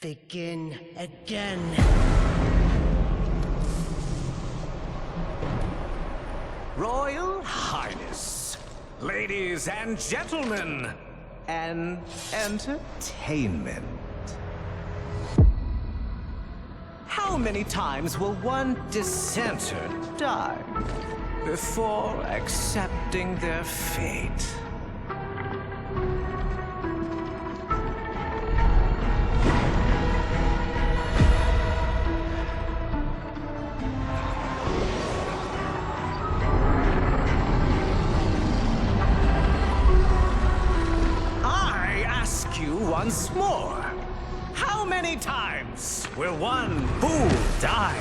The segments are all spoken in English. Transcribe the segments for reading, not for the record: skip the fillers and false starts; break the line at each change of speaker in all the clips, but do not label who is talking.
Begin again.
Royal Highness, ladies and gentlemen, and entertainment. How many times will one dissenter die before accepting their fate? Once more, how many times will one fool die?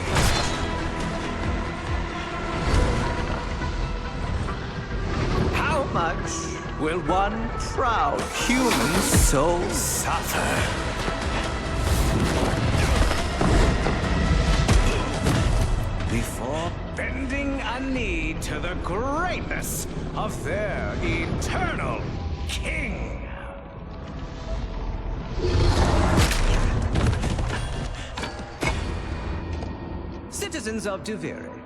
How much will one proud human soul suffer? Before bending a knee to the greatness of their eternal king? Citizens of Duviri,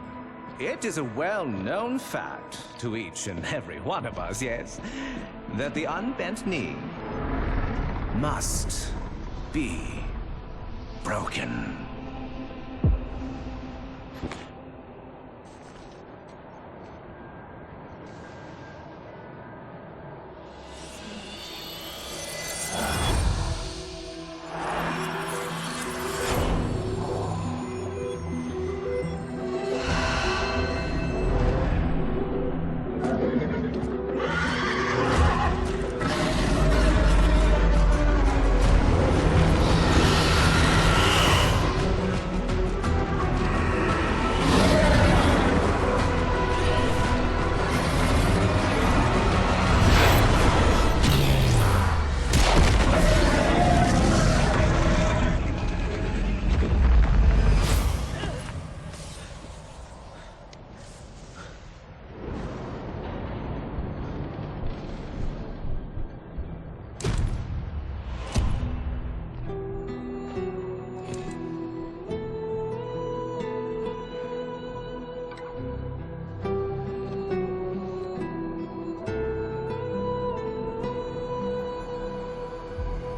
it is a well-known fact to each and every one of us, yes, that the unbent knee must be broken.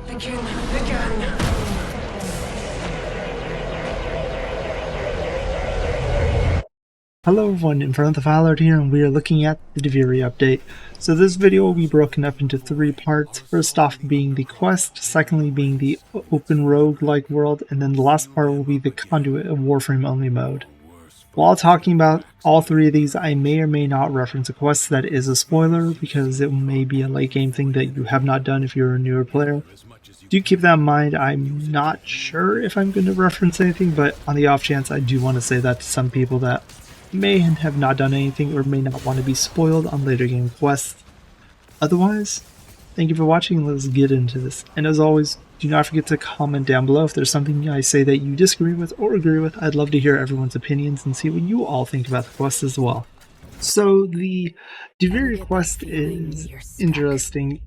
Begin.
Hello everyone, In Front of the File here, and we are looking at the Duviri update. So this video will be broken up into 3 parts. First off being the quest, secondly being the open roguelike world, and then the last part will be the conduit of Warframe only mode. While talking about all 3 of these, I may or may not reference a quest that is a spoiler, because it may be a late game thing that you have not done if you're a newer player. Do keep that in mind. I'm not sure if I'm going to reference anything, but on the off chance I do want to say that to some people that may have not done anything or may not want to be spoiled on later game quests. Otherwise, thank you for watching, and let's get into this. And as always, do not forget to comment down below if there's something I say that you disagree with or agree with. I'd love to hear everyone's opinions and see what you all think about the quest as well. So the Duviri quest is interesting.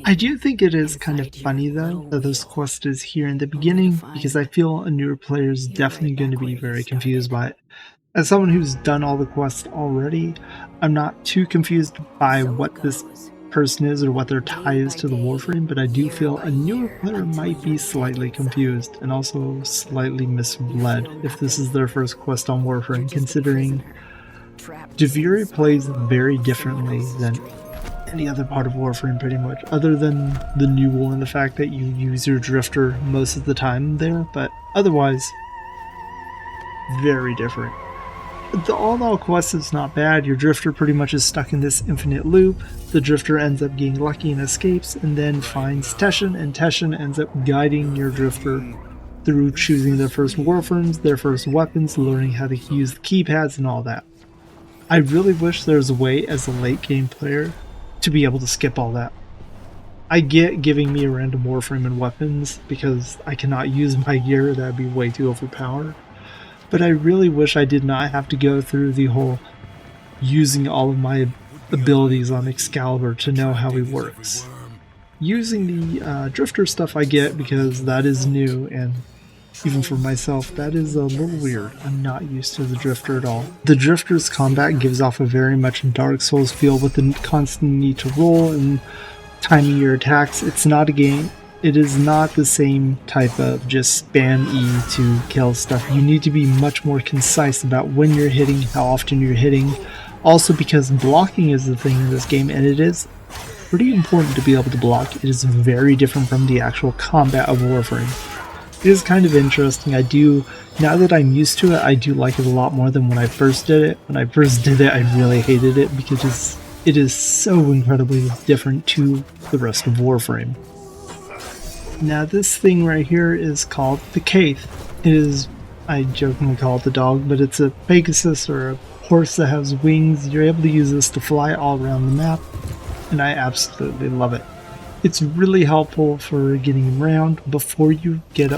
I do think it is kind of funny though that this quest is here in the beginning, because I feel a newer player is definitely going to be very confused by it. As someone who's done all the quests already, I'm not too confused by what this person is or what their tie is to the Warframe, but I do feel a newer player might be slightly confused and also slightly misled if this is their first quest on Warframe, considering Duviri plays very differently than any other part of Warframe pretty much, other than the new one and the fact that you use your drifter most of the time there, but otherwise very different. The all-in-all quest is not bad. Your drifter pretty much is stuck in this infinite loop. The drifter ends up getting lucky and escapes, and then finds Teshin, and Teshin ends up guiding your drifter through choosing their first Warframes, their first weapons, learning how to use the keypads and all that. I really wish there was a way as a late game player to be able to skip all that. I get giving me a random Warframe and weapons because I cannot use my gear, that would be way too overpowered. But I really wish I did not have to go through the whole using all of my abilities on Excalibur to know how he works. using the drifter stuff I get because that is new, and even for myself, that is a little weird. I'm not used to the drifter at all. The drifter's combat gives off a very much Dark Souls feel with the constant need to roll and timing your attacks. It's not a game. It is not the same type of just spam E to kill stuff. You need to be much more concise about when you're hitting, how often you're hitting. Also because blocking is the thing in this game, and it is pretty important to be able to block. It is very different from the actual combat of Warframe. It is kind of interesting. Now that I'm used to it, I do like it a lot more than when I first did it. When I first did it, I really hated it because it is so incredibly different to the rest of Warframe. Now this thing right here is called the Caith. It is, I jokingly call it the dog, but it's a Pegasus or a horse that has wings. You're able to use this to fly all around the map, and I absolutely love it. It's really helpful for getting around before you pick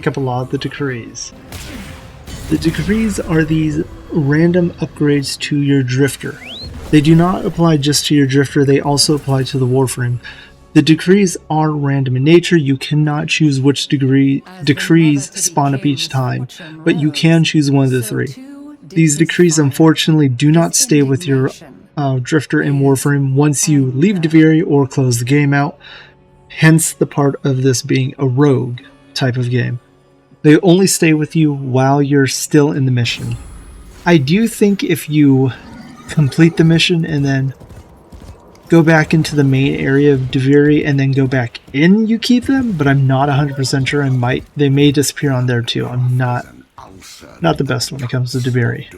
up a lot of the decrees. The decrees are these random upgrades to your drifter. They do not apply just to your drifter, they also apply to the Warframe. The decrees are random in nature. You cannot choose which decrees spawn up each time, but you can choose one of the three. These decrees unfortunately do not stay with your drifter in Warframe once you leave Duviri or close the game out, hence the part of this being a rogue type of game. They only stay with you while you're still in the mission. I do think if you complete the mission and then go back into the main area of Duviri and then go back in, you keep them, but I'm not 100% sure. They may disappear on there too. I'm not the best when it comes to Duviri.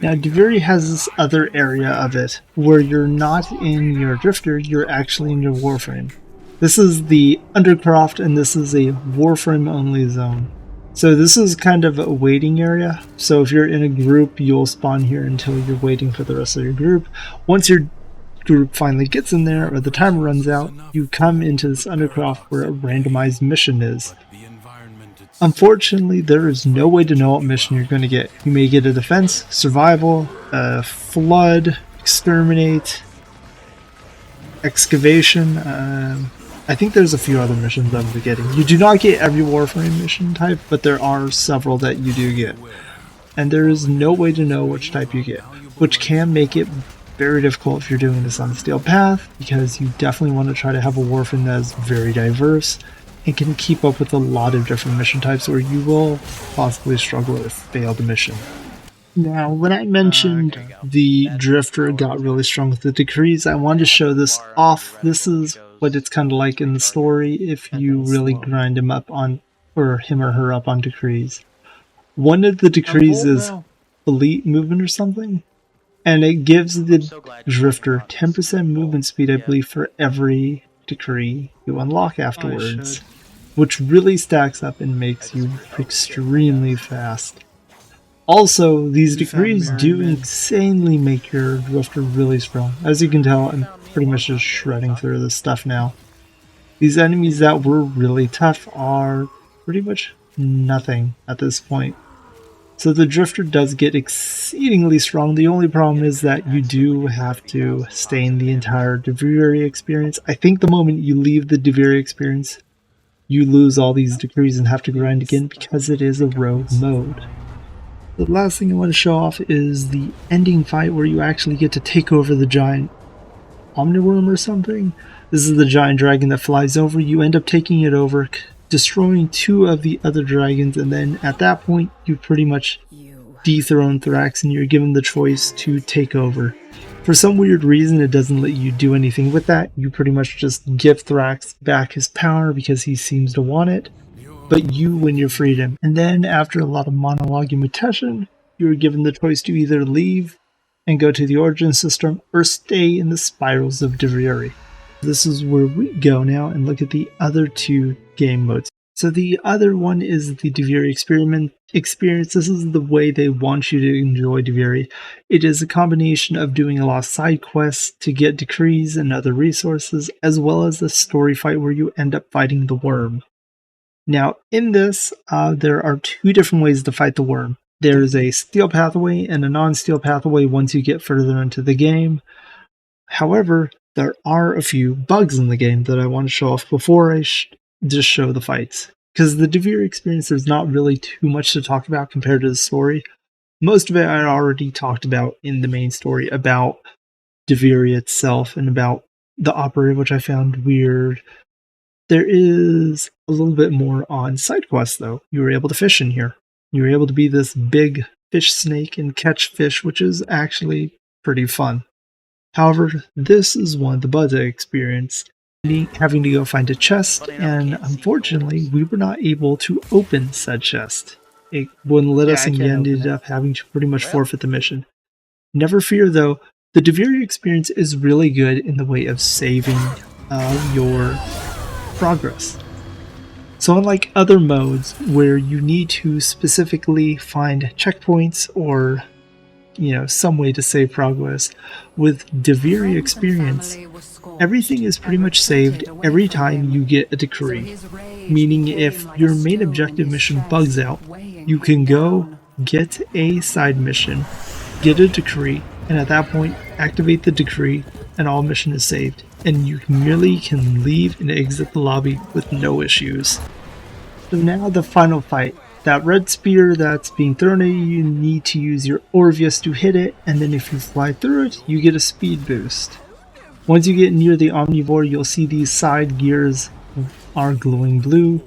Now Duviri has this other area of it where you're not in your drifter, you're actually in your Warframe. This is the Undercroft, and this is a Warframe only zone. So this is kind of a waiting area. So if you're in a group, you'll spawn here until you're waiting for the rest of your group. Once your group finally gets in there, or the timer runs out, you come into this Undercroft where a randomized mission is. Unfortunately, there is no way to know what mission you're going to get. You may get a defense, survival, flood, exterminate, excavation. I think there's a few other missions I'm forgetting. You do not get every Warframe mission type, but there are several that you do get. And there is no way to know which type you get, which can make it very difficult if you're doing this on the Steel Path, because you definitely want to try to have a Warframe that is very diverse and can keep up with a lot of different mission types, or you will possibly struggle if fail the mission. Now, when I mentioned the Drifter got really strong with the decrees, I wanted to show this off. This is what it's kind of like in the story if you really grind him up on, or him or her up on decrees. One of the decrees is elite movement or something, and it gives the Drifter 10% movement speed, I believe, for every decree you unlock afterwards, which really stacks up and makes you extremely fast. Also, these decrees do insanely make your Drifter really strong. As you can tell, I'm pretty much just shredding through this stuff now. These enemies that were really tough are pretty much nothing at this point. So the Drifter does get exceedingly strong. The only problem is that you do have to stay in the entire Duviri experience. I think the moment you leave the Duviri experience, you lose all these decrees and have to grind again because it is a rogue mode. The last thing I want to show off is the ending fight where you actually get to take over the giant Omniworm or something. This is the giant dragon that flies over. You end up taking it over, destroying 2 of the other dragons, and then at that point you pretty much dethrone Thrax and you're given the choice to take over. For some weird reason it doesn't let you do anything with that. You pretty much just give Thrax back his power because he seems to want it, but you win your freedom. And then after a lot of monologue and mutation, you're given the choice to either leave and go to the Origin system or stay in the spirals of Duviri. This is where we go now and look at the other 2 game modes. So the other one is the Duviri experience. This is the way they want you to enjoy Duviri. It is a combination of doing a lot of side quests to get decrees and other resources, as well as a story fight where you end up fighting the worm. Now in this, there are 2 different ways to fight the worm. There is a steel pathway and a non-steel pathway once you get further into the game. However, there are a few bugs in the game that I want to show off before I just show the fights. Because the Duviri experience, there's not really too much to talk about compared to the story. Most of it I already talked about in the main story about Duviri itself and about the operator, which I found weird. There is a little bit more on side quests, though. You were able to fish in here. You were able to be this big fish snake and catch fish, which is actually pretty fun. However, this is one of the bugs I experienced, having to go find a chest, and unfortunately, we were not able to open said chest. It wouldn't let us, and we ended up having to pretty much forfeit the mission. Never fear, though, the Duviri experience is really good in the way of saving your progress. So unlike other modes where you need to specifically find checkpoints or some way to save progress, with Duviri experience, everything is pretty much saved every time you get a decree. Meaning if your main objective mission bugs out, you can go get a side mission, get a decree, and at that point activate the decree and all mission is saved, and you merely can leave and exit the lobby with no issues. So now the final fight. That red spear that's being thrown at you, you need to use your Orvius to hit it, and then if you fly through it, you get a speed boost. Once you get near the Omnivore, you'll see these side gears are glowing blue.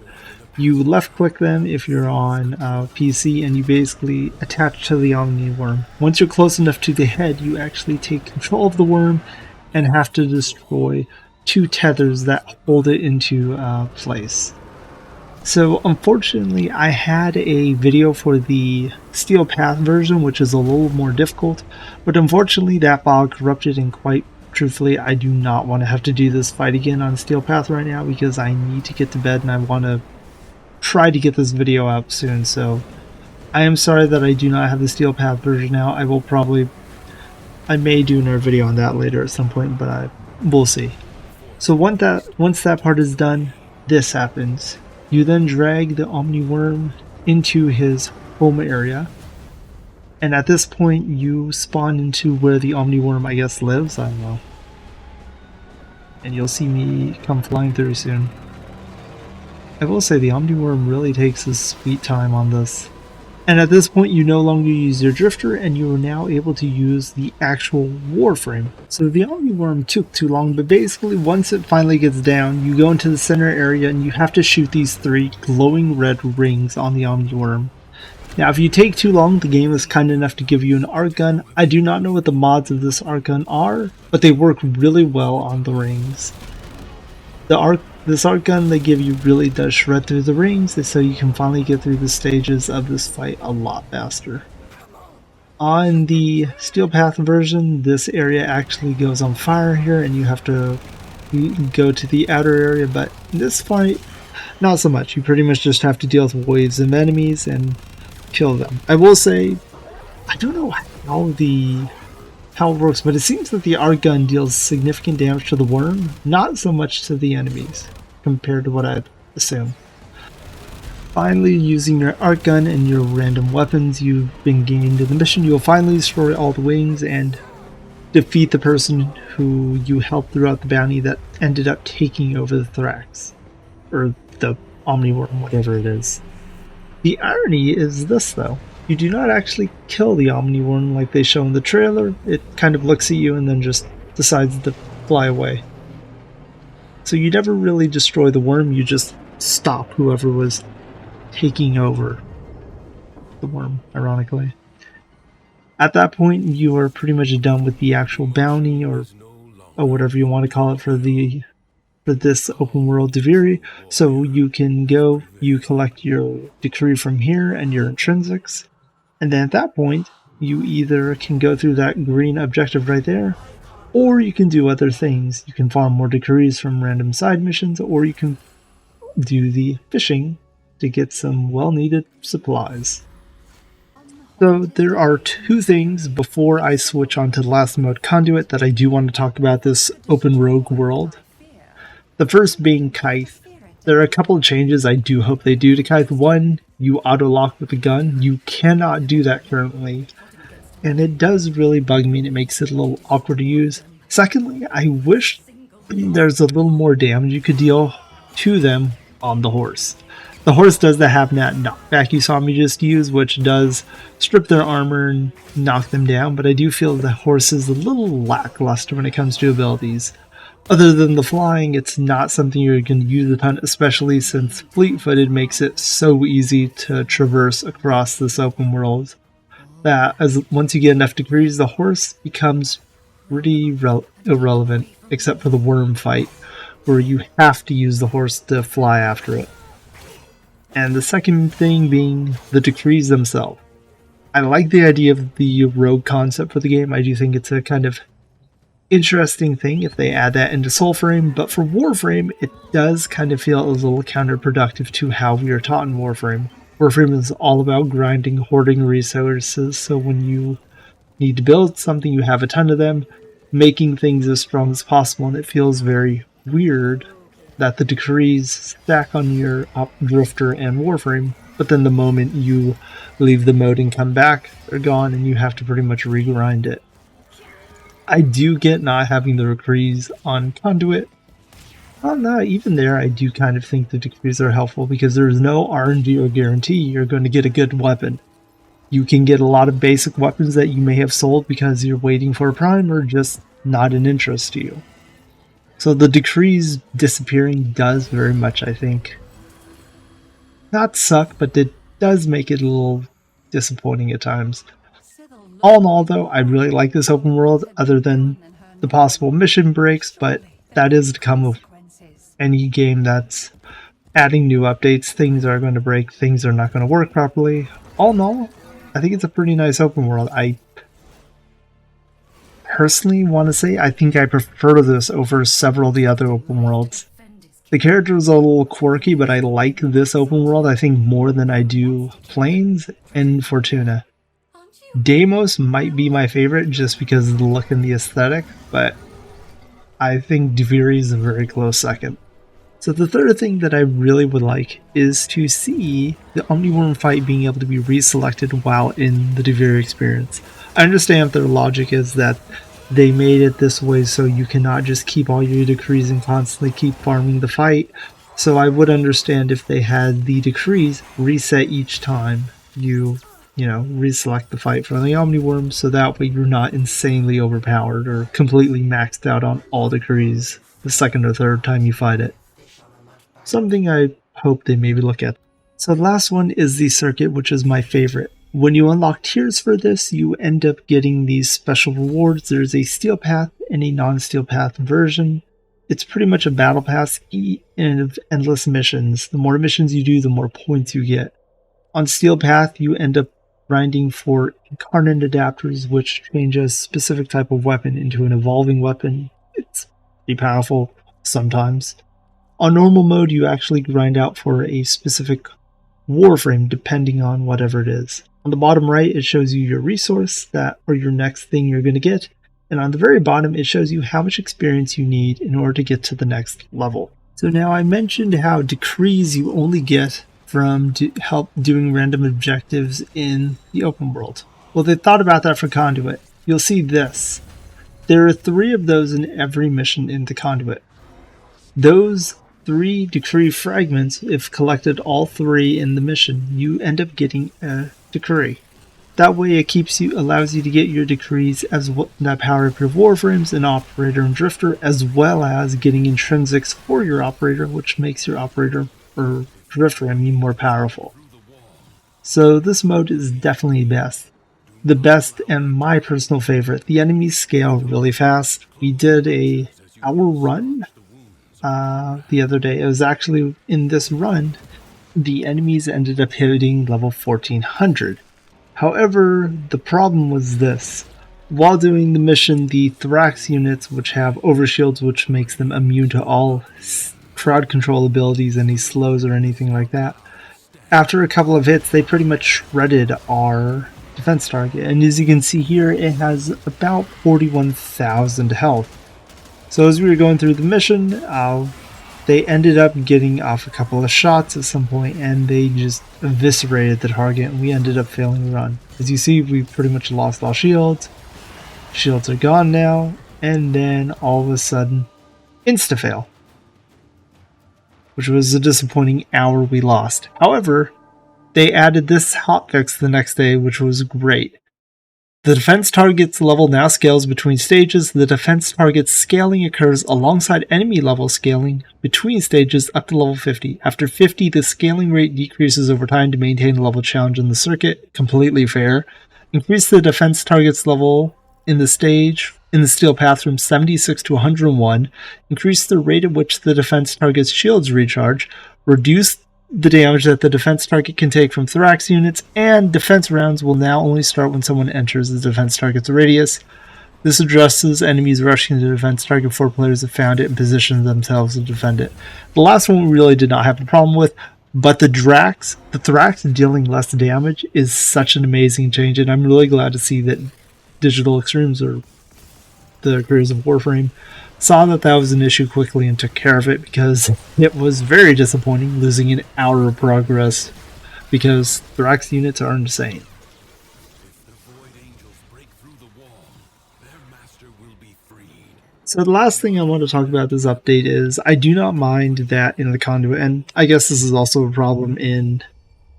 You left click them if you're on PC, and you basically attach to the Omniworm. Once you're close enough to the head, you actually take control of the worm and have to destroy 2 tethers that hold it into place. So unfortunately, I had a video for the Steel Path version, which is a little more difficult, but unfortunately that file corrupted, and quite truthfully, I do not want to have to do this fight again on Steel Path right now because I need to get to bed and I want to try to get this video out soon. So I am sorry that I do not have the Steel Path version now. I may do another video on that later at some point, but we'll see. So once that part is done, this happens. You then drag the Omniworm into his home area, and at this point you spawn into where the Omniworm, I guess, lives, I don't know. And you'll see me come flying through soon. I will say the Omniworm really takes his sweet time on this. And at this point you no longer use your drifter, and you are now able to use the actual Warframe. So the Omniworm took too long, but basically once it finally gets down, you go into the center area and you have to shoot these 3 glowing red rings on the Omniworm. Now if you take too long, the game is kind enough to give you an arc gun. I do not know what the mods of this arc gun are, but they work really well on the rings. This arc gun they give you really does shred through the rings, so you can finally get through the stages of this fight a lot faster. On the Steel Path version, this area actually goes on fire here and you have to go to the outer area, but in this fight, not so much. You pretty much just have to deal with waves of enemies and kill them. I will say, I don't know how it works, but it seems that the arc gun deals significant damage to the worm, not so much to the enemies, compared to what I'd assume. Finally, using your arc gun and your random weapons you've been gaining to the mission, you'll finally destroy all the wings and defeat the person who you helped throughout the bounty that ended up taking over the Thrax, or the Omniworm, whatever it is. The irony is this, though. You do not actually kill the Omniworm like they show in the trailer. It kind of looks at you and then just decides to fly away. So you never really destroy the worm, you just stop whoever was taking over the worm, ironically. At that point, you are pretty much done with the actual bounty, or whatever you want to call it, for this open world Duviri. So you can go, you collect your decree from here and your intrinsics, and then at that point, you either can go through that green objective right there, or you can do other things. You can farm more decrees from random side missions, or you can do the fishing to get some well-needed supplies. So there are 2 things before I switch on to the last mode, Conduit, that I do want to talk about this open rogue world. The first being Kite. There are a couple of changes I do hope they do to Kite. One, you auto-lock with the gun. You cannot do that currently, and it does really bug me and it makes it a little awkward to use. Secondly, I wish there's a little more damage you could deal to them on the horse. The horse does have that knockback you saw me just use, which does strip their armor and knock them down, but I do feel the horse is a little lackluster when it comes to abilities. Other than the flying, it's not something you're going to use a ton, especially since fleet-footed makes it so easy to traverse across this open world that once you get enough degrees, the horse becomes pretty irrelevant, except for the worm fight, where you have to use the horse to fly after it. And the second thing being the decrees themselves. I like the idea of the rogue concept for the game. I do think it's a kind of interesting thing if they add that into Warframe, but for Warframe, it does kind of feel a little counterproductive to how we are taught in Warframe. Warframe is all about grinding, hoarding resources, so when you need to build something, you have a ton of them, making things as strong as possible, and it feels very weird that the decrees stack on your Drifter and Warframe, but then the moment you leave the mode and come back, they're gone and you have to pretty much regrind it. I do get not having the decrees on Conduit. Well, no, even there I do kind of think the decrees are helpful because there's no RNG or guarantee you're going to get a good weapon. You can get a lot of basic weapons that you may have sold because you're waiting for a prime or just not an interest to you. So the decrees disappearing does very much, I think, not suck, but it does make it a little disappointing at times. All in all, though, I really like this open world, other than the possible mission breaks, but that is to come with any game that's adding new updates. Things are going to break, things are not going to work properly. All in all, I think it's a pretty nice open world. I personally want to say I think I prefer this over several of the other open worlds. The characters are a little quirky, but I like this open world I think more than I do Plains and Fortuna. Deimos might be my favorite just because of the look and the aesthetic, but I think Duviri is a very close second. So the third thing that I really would like is to see the Omniworm fight being able to be reselected while in the Duviri experience. I understand their logic is that they made it this way so you cannot just keep all your decrees and constantly keep farming the fight. So I would understand if they had the decrees reset each time you reselect the fight from the Omniworm, so that way you're not insanely overpowered or completely maxed out on all decrees the second or third time you fight it. Something I hope they maybe look at. So the last one is the circuit, which is my favorite. When you unlock tiers for this, you end up getting these special rewards. There's a steel path and a non-steel path version. It's pretty much a battle pass and endless missions. The more missions you do, the more points you get. On steel path, you end up grinding for incarnate adapters, which change a specific type of weapon into an evolving weapon. It's pretty powerful sometimes. On normal mode, you actually grind out for a specific Warframe depending on whatever it is. On the bottom right, it shows you your resource or your next thing you're going to get, and on the very bottom, it shows you how much experience you need in order to get to the next level. So now I mentioned how decrees you only get from help doing random objectives in the open world. Well, they thought about that for Conduit. You'll see this. There are 3 of those in every mission in the Conduit. Those 3 decree fragments, if collected all 3 in the mission, you end up getting a decree. That way it allows you to get your decrees as well, that power up your Warframes and Operator and Drifter, as well as getting intrinsics for your Operator, which makes your Operator, or Drifter, more powerful. So this mode is definitely best. The best and my personal favorite. The enemies scale really fast. We did a hour run the other day. It was actually in this run, the enemies ended up hitting level 1400. However, the problem was this. While doing the mission, the Thrax units, which have overshields, which makes them immune to all crowd control abilities, any slows or anything like that, after a couple of hits, they pretty much shredded our defense target. And as you can see here, it has about 41,000 health. So as we were going through the mission, they ended up getting off a couple of shots at some point, and they just eviscerated the target, and we ended up failing the run. As you see, we pretty much lost all shields. Shields are gone now, and then all of a sudden, insta-fail, which was a disappointing hour we lost. However, they added this hotfix the next day, which was great. The defense target's level now scales between stages. The defense target's scaling occurs alongside enemy level scaling between stages up to level 50. After 50, the scaling rate decreases over time to maintain the level challenge in the circuit. Completely fair. Increase the defense target's level in the steel path from 76 to 101. Increase the rate at which the defense target's shields recharge. Reduce the damage that the defense target can take from thorax units, and defense rounds will now only start when someone enters the defense target's radius. This addresses enemies rushing the defense target before players have found it and positioned themselves to defend it. The last one we really did not have a problem with, but the thorax dealing less damage is such an amazing change, and I'm really glad to see that Digital Extremes, or the creators of Warframe, saw that was an issue quickly and took care of it, because it was very disappointing losing an hour of progress because thorax units are insane. So the last thing I want to talk about this update is I do not mind that in the conduit, and I guess this is also a problem in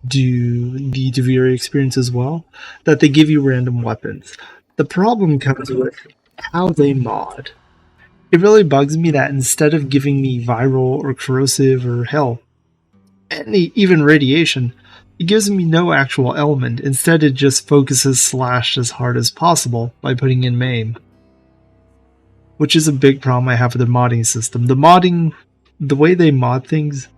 the Duviri experience as well, that they give you random weapons. The problem comes with how they mod. It really bugs me that instead of giving me viral or corrosive or hell, even radiation, it gives me no actual element. Instead, it just focuses slash as hard as possible by putting in maim, which is a big problem I have with the modding system. The way they mod things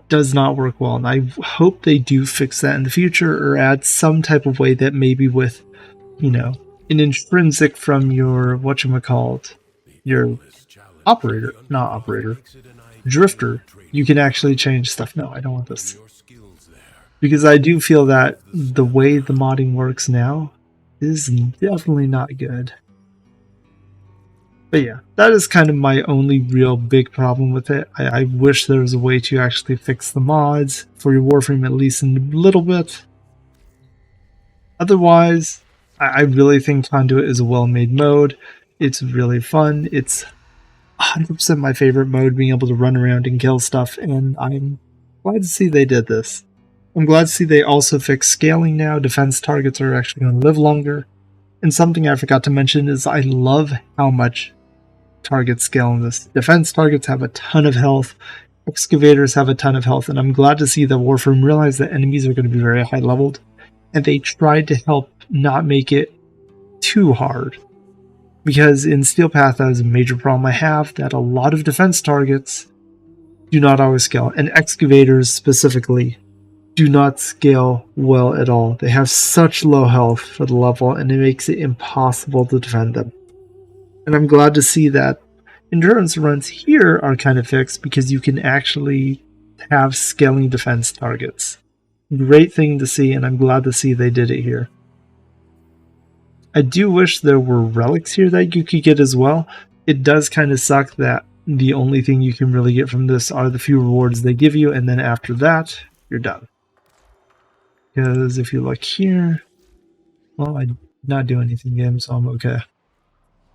does not work well, and I hope they do fix that in the future or add some type of way that maybe with, an intrinsic from your your drifter, you can actually change stuff. No, I don't want this. Because I do feel that the way the modding works now is definitely not good. But yeah, that is kind of my only real big problem with it. I wish there was a way to actually fix the mods for your Warframe, at least in a little bit. Otherwise, I really think Conduit is a well-made mode. It's really fun. It's 100% my favorite mode, being able to run around and kill stuff, and I'm glad to see they did this. I'm glad to see they also fixed scaling now. Defense targets are actually going to live longer. And something I forgot to mention is I love how much targets scale in this. Defense targets have a ton of health. Excavators have a ton of health, and I'm glad to see that Warframe realized that enemies are going to be very high leveled, and they tried to help not make it too hard. Because in Steel Path, that is a major problem I have, that a lot of defense targets do not always scale, and excavators specifically do not scale well at all. They have such low health for the level, and it makes it impossible to defend them. And I'm glad to see that endurance runs here are kind of fixed, because you can actually have scaling defense targets. Great thing to see, and I'm glad to see they did it here. I do wish there were relics here that you could get as well. It does kind of suck that the only thing you can really get from this are the few rewards they give you, and then after that, you're done. Because if you look here, well, I did not do anything game, so I'm okay.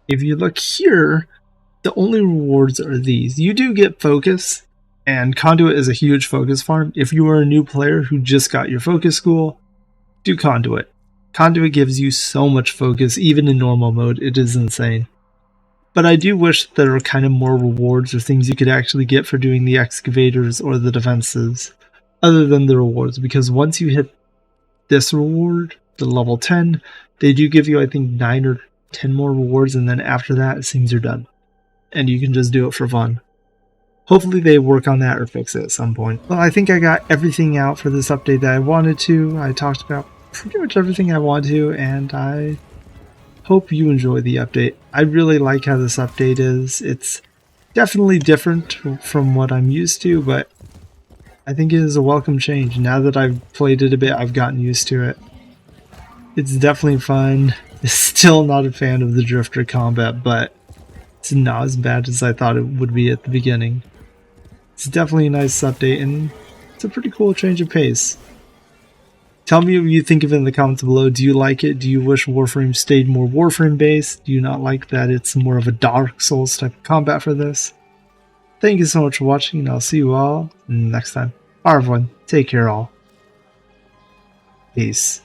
If you look here, the only rewards are these. You do get focus, and Conduit is a huge focus farm. If you are a new player who just got your focus school, do Conduit. Conduit gives you so much focus, even in normal mode. It is insane. But I do wish there were kind of more rewards or things you could actually get for doing the excavators or the defenses, other than the rewards. Because once you hit this reward, the level 10, they do give you, I think, 9 or 10 more rewards, and then after that, it seems you're done. And you can just do it for fun. Hopefully they work on that or fix it at some point. Well, I think I got everything out for this update that I wanted to. I talked about pretty much everything I want to, and I hope you enjoy the update. I really like how this update is. It's definitely different from what I'm used to, but I think it is a welcome change. Now that I've played it a bit, I've gotten used to it. It's definitely fun. Still not a fan of the drifter combat, but it's not as bad as I thought it would be at the beginning. It's definitely a nice update, and it's a pretty cool change of pace. Tell me what you think of it in the comments below. Do you like it? Do you wish Warframe stayed more Warframe based? Do you not like that it's more of a Dark Souls type of combat for this? Thank you so much for watching, and I'll see you all next time. Alright everyone, take care all. Peace.